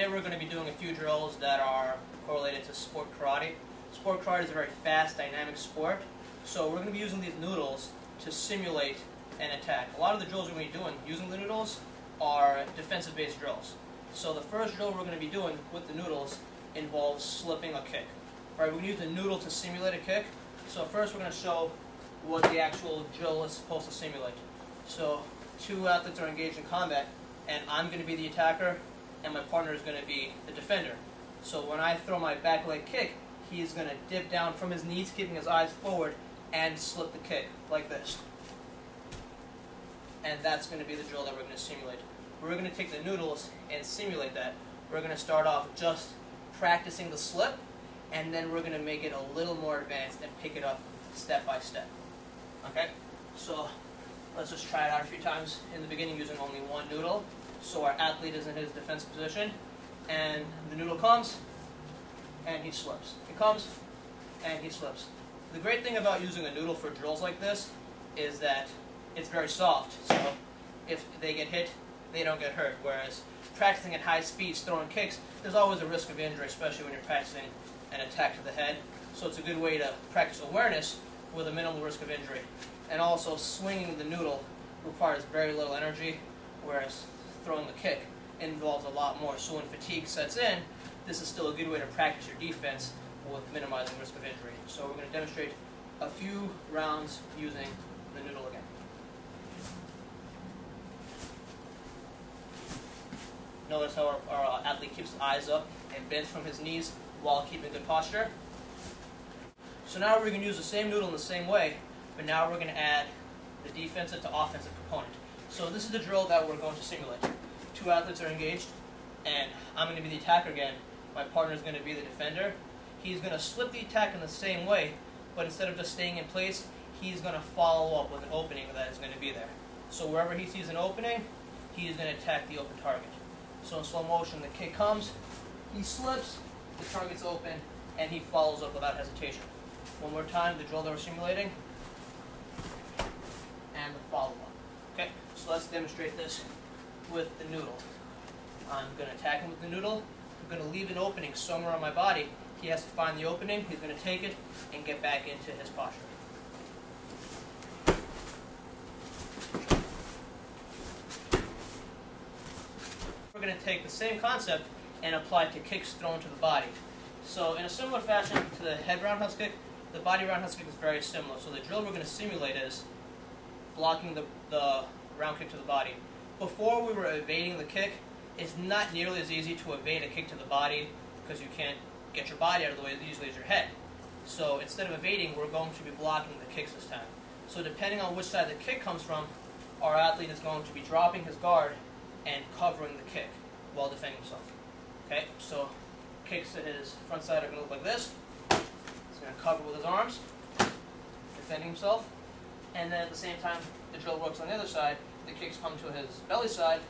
today we're going to be doing a few drills that are correlated to sport karate. Sport karate is a very fast, dynamic sport, so we're going to be using these noodles to simulate an attack. A lot of the drills we're going to be doing using the noodles are defensive-based drills. So the first drill we're going to be doing with the noodles involves slipping a kick. All right, we're going to use the noodle to simulate a kick. So first we're going to show what the actual drill is supposed to simulate. So two athletes are engaged in combat, and I'm going to be the attacker, and my partner is going to be the defender. So when I throw my back leg kick, he's going to dip down from his knees, keeping his eyes forward, and slip the kick like this. And that's going to be the drill that we're going to simulate. We're going to take the noodles and simulate that. We're going to start off just practicing the slip, and then we're going to make it a little more advanced and pick it up step by step. Okay? So let's just try it out a few times in the beginning using only one noodle. So our athlete is in his defensive position, and the noodle comes, and he slips. He comes, and he slips. The great thing about using a noodle for drills like this is that it's very soft. So if they get hit, they don't get hurt. Whereas practicing at high speeds, throwing kicks, there's always a risk of injury, especially when you're practicing an attack to the head. So it's a good way to practice awareness with a minimal risk of injury. And also, swinging the noodle requires very little energy, whereas throwing the kick involves a lot more. So when fatigue sets in, this is still a good way to practice your defense with minimizing risk of injury. So we're going to demonstrate a few rounds using the noodle again. Notice how our athlete keeps his eyes up and bends from his knees while keeping good posture. So now we're going to use the same noodle in the same way, but now we're going to add the defensive to offensive component. So this is the drill that we're going to simulate. Two athletes are engaged, and I'm going to be the attacker again. My partner is going to be the defender. He's going to slip the attack in the same way, but instead of just staying in place, he's going to follow up with an opening that is going to be there. So wherever he sees an opening, he's going to attack the open target. So in slow motion, the kick comes, he slips, the target's open, and he follows up without hesitation. One more time, the drill that we're simulating, and the follow-up. Okay, so let's demonstrate this with the noodle. I'm going to attack him with the noodle. I'm going to leave an opening somewhere on my body. He has to find the opening. He's going to take it and get back into his posture. We're going to take the same concept and apply it to kicks thrown to the body. So in a similar fashion to the head roundhouse kick, the body roundhouse kick is very similar. So the drill we're going to simulate is blocking the round kick to the body. Before we were evading the kick, it's not nearly as easy to evade a kick to the body because you can't get your body out of the way as easily as your head. So instead of evading, we're going to be blocking the kicks this time. So depending on which side the kick comes from, our athlete is going to be dropping his guard and covering the kick while defending himself. Okay, so kicks to his front side are going to look like this. He's going to cover with his arms, defending himself. And then at the same time, the drill works on the other side. The kicks come to his belly side.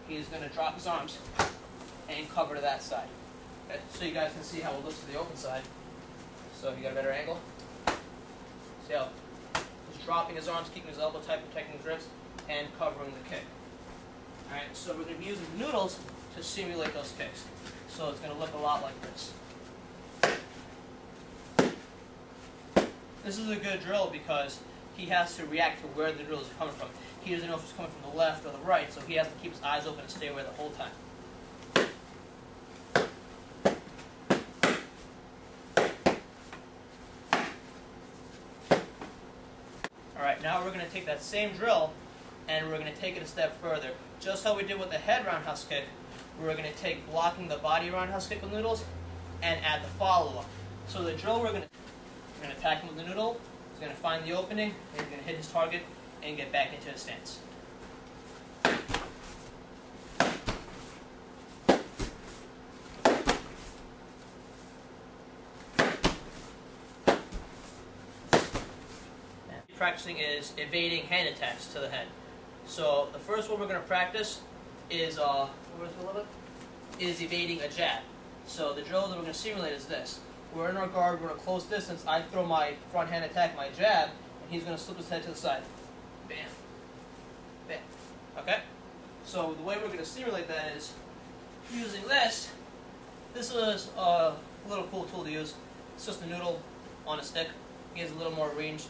He's going to drop his arms and cover to that side. Okay, so you guys can see how it looks to the open side. So if you got a better angle, see how he's dropping his arms, keeping his elbow tight, protecting his ribs, and covering the kick. All right, so we're going to be using the noodles to simulate those kicks. So it's going to look a lot like this. This is a good drill because he has to react to where the drill is coming from. He doesn't know if it's coming from the left or the right, so he has to keep his eyes open and stay away the whole time. Alright, now we're going to take that same drill and we're going to take it a step further. Just how we did with the head roundhouse kick, we're going to take blocking the body roundhouse kick with noodles and add the follow-up. So the drill we're going to attack him with the noodle. He's going to find the opening, and he's going to hit his target and get back into his stance. Practicing is evading hand attacks to the head. So the first one we're going to practice is evading a jab. So the drill that we're going to simulate is this. We're in our guard, we're at a close distance, I throw my front hand attack, my jab, and he's going to slip his head to the side. Bam. Bam. Okay? So the way we're going to simulate that is using using this. This is a little cool tool to use. It's just a noodle on a stick. It gives a little more range.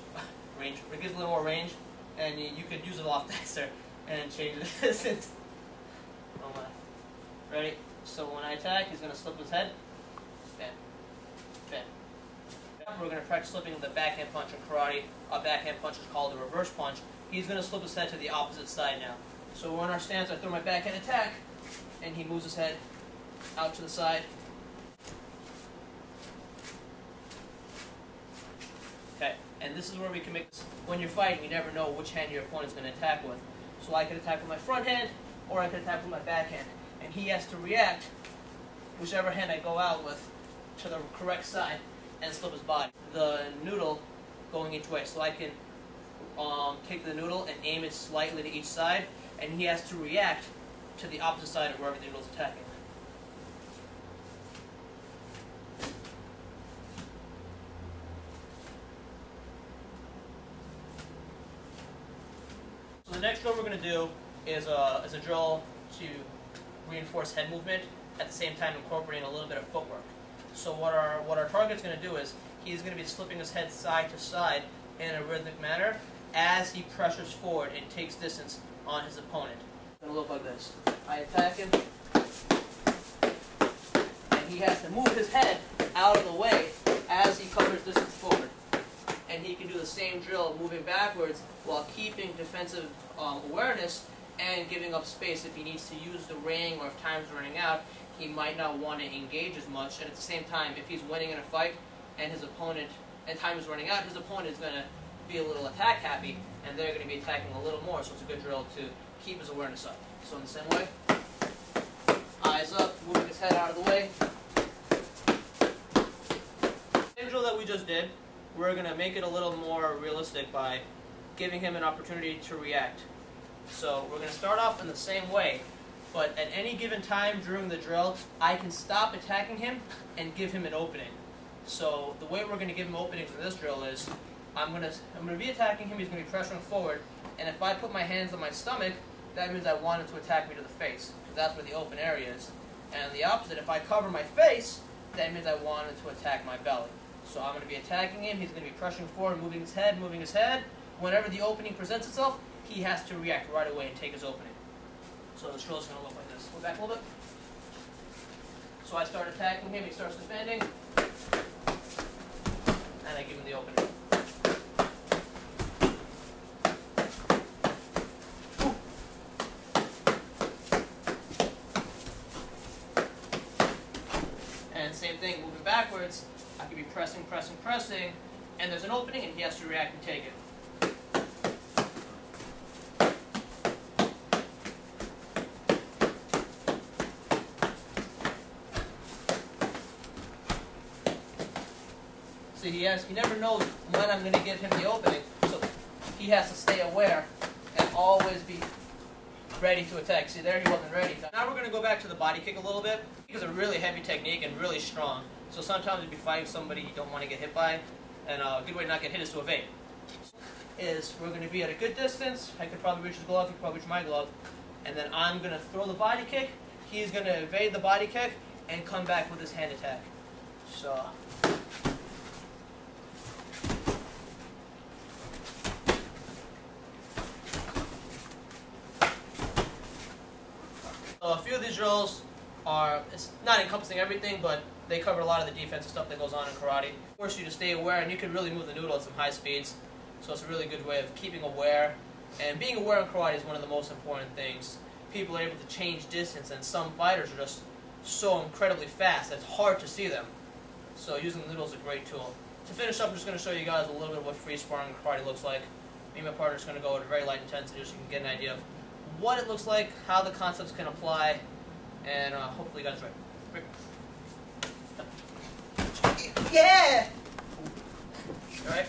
It gives a little more range, and you could use it a lot faster and change the distance. Oh my! Ready? So when I attack, he's gonna slip his head. Bam, bam. We're gonna practice slipping the backhand punch in karate. A backhand punch is called a reverse punch. He's gonna slip his head to the opposite side now. So we're on our stance. I throw my backhand attack, and he moves his head out to the side. Okay, and this is where we can make this. When you're fighting, you never know which hand your opponent's going to attack with. So I could attack with my front hand, or I could attack with my backhand. And he has to react, whichever hand I go out with, to the correct side, and slip his body. The noodle going each way. So I can take the noodle and aim it slightly to each side, and he has to react to the opposite side of wherever the noodle's attacking. So the next drill we're going to do is a drill to reinforce head movement, at the same time incorporating a little bit of footwork. So what our target's going to do is he's going to be slipping his head side to side in a rhythmic manner as he pressures forward and takes distance on his opponent. It's going to look like this. I attack him, and he has to move his head out of the way as he covers distance forward. And he can do the same drill moving backwards while keeping defensive awareness and giving up space if he needs to use the ring, or if time's running out, he might not want to engage as much. And at the same time, if he's winning in a fight and time is running out, his opponent is going to be a little attack happy, and they're going to be attacking a little more. So it's a good drill to keep his awareness up. So in the same way, eyes up, moving his head out of the way. Same drill that we just did. We're going to make it a little more realistic by giving him an opportunity to react. So we're going to start off in the same way, but at any given time during the drill, I can stop attacking him and give him an opening. So the way we're going to give him openings in this drill is I'm going to be attacking him, he's going to be pressuring forward, and if I put my hands on my stomach, that means I want him to attack me to the face, because that's where the open area is. And the opposite, if I cover my face, that means I want him to attack my belly. So I'm going to be attacking him, he's going to be pressuring forward, moving his head. Whenever the opening presents itself, he has to react right away and take his opening. So this drill is going to look like this. Go back a little bit. So I start attacking him, he starts defending, and I give him the opening. And same thing, moving backwards, I could be pressing, and there's an opening, and he has to react and take it. So he never knows when I'm going to give him the opening, so he has to stay aware and always be ready to attack. See, there he wasn't ready. Now we're going to go back to the body kick a little bit. It's a really heavy technique and really strong. So sometimes you'll be fighting somebody you don't want to get hit by, and a good way to not get hit is to evade. We're going to be at a good distance. I could probably reach his glove, he could probably reach my glove, and then I'm going to throw the body kick. He's going to evade the body kick and come back with his hand attack. So a few of these drills it's not encompassing everything, but they cover a lot of the defensive stuff that goes on in karate. Force you to stay aware, and you can really move the noodle at some high speeds. So it's a really good way of keeping aware. And being aware in karate is one of the most important things. People are able to change distance, and some fighters are just so incredibly fast that it's hard to see them. So using the noodle is a great tool. To finish up, I'm just going to show you guys a little bit of what free sparring in karate looks like. Me and my partner are going to go at a very light intensity so you can get an idea of what it looks like, how the concepts can apply, and hopefully you guys are right. Yeah! Alright?